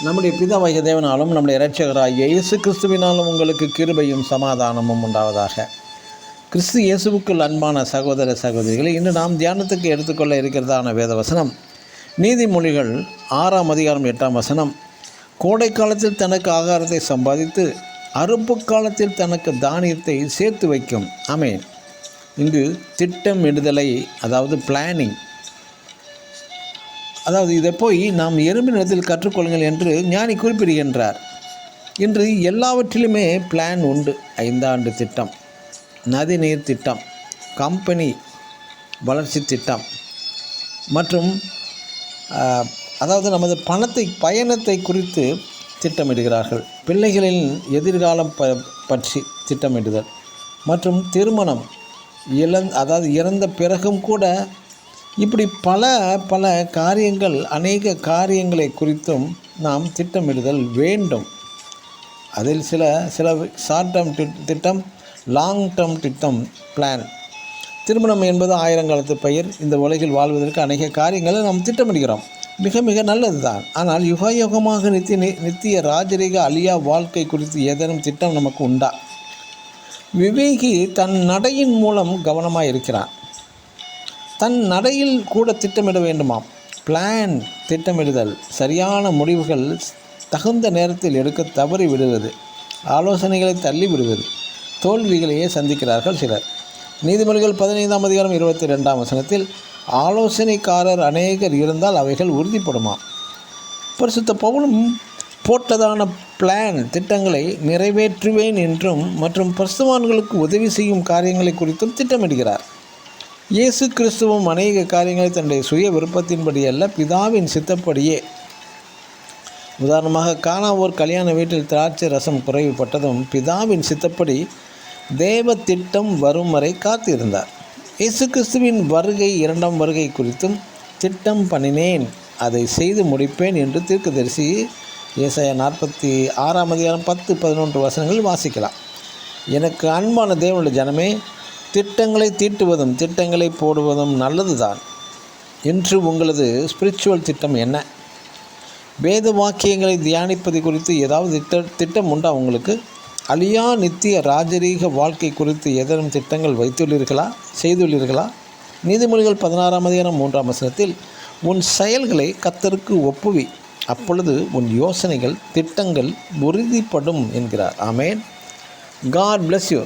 நம்முடைய பிதாவாகிய தேவனாலும் நம்முடைய இரட்சகராகிய இயேசு கிறிஸ்துவினாலும் உங்களுக்கு கிருபையும் சமாதானமும் உண்டாவதாக. கிறிஸ்து இயேசுவுக்குள் அன்பான சகோதர சகோதரிகளை இன்று நாம் தியானத்துக்கு எடுத்துக்கொள்ள இருக்கிறதான வேதவசனம் நீதிமொழிகள் 6ஆம் அதிகாரம் 8ஆம் வசனம். கோடை காலத்தில் தனக்கு ஆகாரத்தை சம்பாதித்து அறுப்பு காலத்தில் தனக்கு தானியத்தை சேர்த்து வைக்கும். ஆமென். இங்கு திட்டமிடுதலை, அதாவது பிளானிங், அதாவது இதை போய் நாம் எறும்பினிடத்தில் கற்றுக்கொள்ளுங்கள் என்று ஞானி குறிப்பிடுகின்றார். இன்று எல்லாவற்றிலுமே பிளான் உண்டு. 5 ஆண்டு திட்டம், நதிநீர் திட்டம், கம்பெனி வளர்ச்சி திட்டம் மற்றும் அதாவது நமது பயணத்தை குறித்து திட்டமிடுகிறார்கள். பிள்ளைகளின் எதிர்காலம் பற்றி திட்டமிடுதல் மற்றும் திருமணம், இறந்த பிறகும் கூட இப்படி பல காரியங்கள், அநேக காரியங்களை குறித்தும் நாம் திட்டமிடுதல் வேண்டும். அதில் சில ஷார்ட் டேர்ம் திட்டம், லாங் டேர்ம் திட்டம், பிளான். திருமணம் என்பது ஆயிரங்காலத்து பயிர். இந்த உலகில் வாழ்வதற்கு அநேக காரியங்களை நாம் திட்டமிடுகிறோம். மிக மிக நல்லது தான். ஆனால் யுகமாக நித்திய ராஜரீக அழியா வாழ்க்கை குறித்து ஏதேனும் திட்டம் நமக்கு உண்டா? விவேகி தன் நடையின் மூலம் கவனமாக இருக்கிறான். தன் நடையில் கூட திட்டமிட வேண்டுமாம். பிளான், திட்டமிடுதல், சரியான முடிவுகள் தகுந்த நேரத்தில் எடுக்க தவறி விடுவது, ஆலோசனைகளை தள்ளி விடுவது, தோல்விகளையே சந்திக்கிறார்கள் சிலர். நீதிமொழிகள் 15ஆம் அதிகாரம் 22ஆம் வசனத்தில் ஆலோசனைக்காரர் அநேகர் இருந்தால் அவைகள் உறுதிப்படுமாம். பரிசுத்த பவுலும் போட்டதான பிளான், திட்டங்களை நிறைவேற்றுவேன் என்றும் மற்றும் பரிசுத்தவான்களுக்கு உதவி செய்யும் காரியங்களை குறித்தும் திட்டமிடுகிறார். இயேசு கிறிஸ்துவும் அநேக காரியங்களை தன்னுடைய சுய விருப்பத்தின்படி அல்ல, பிதாவின் சித்தப்படியே. உதாரணமாக, கானாவூர் கல்யாண வீட்டில் திராட்சை ரசம் குறைவுபட்டதும் பிதாவின் சித்தப்படி தேவ திட்டம் வரும் வரை காத்திருந்தார். இயேசு கிறிஸ்துவின் வருகை, 2ஆம் வருகை குறித்தும் திட்டம் பண்ணினேன், அதை செய்து முடிப்பேன் என்று தீர்க்கதரிசி ஏசாயா 46ஆம் அதிகாரம் 10-11 வசனங்கள் வாசிக்கலாம். எனக்கு அன்பான தேவனுடைய ஜனமே, திட்டங்களை தீட்டுவதும் திட்டங்களை போடுவதும் நல்லதுதான். இன்று உங்களது ஸ்பிரிச்சுவல் திட்டம் என்ன? வேத வாக்கியங்களை தியானிப்பது குறித்து ஏதாவது திட்டம் உண்டா உங்களுக்கு? அழியா நித்திய ராஜரீக வாழ்க்கை குறித்து ஏதேனும் திட்டங்கள் செய்துள்ளீர்களா? நீதிமொழிகள் 16ஆம் அதிகாரம் 3ஆம் வசனத்தில் உன் செயல்களை கர்த்தருக்கு ஒப்புவி, அப்பொழுது உன் யோசனைகள், திட்டங்கள் உறுதிப்படும் என்கிறார். ஆமென். God bless you.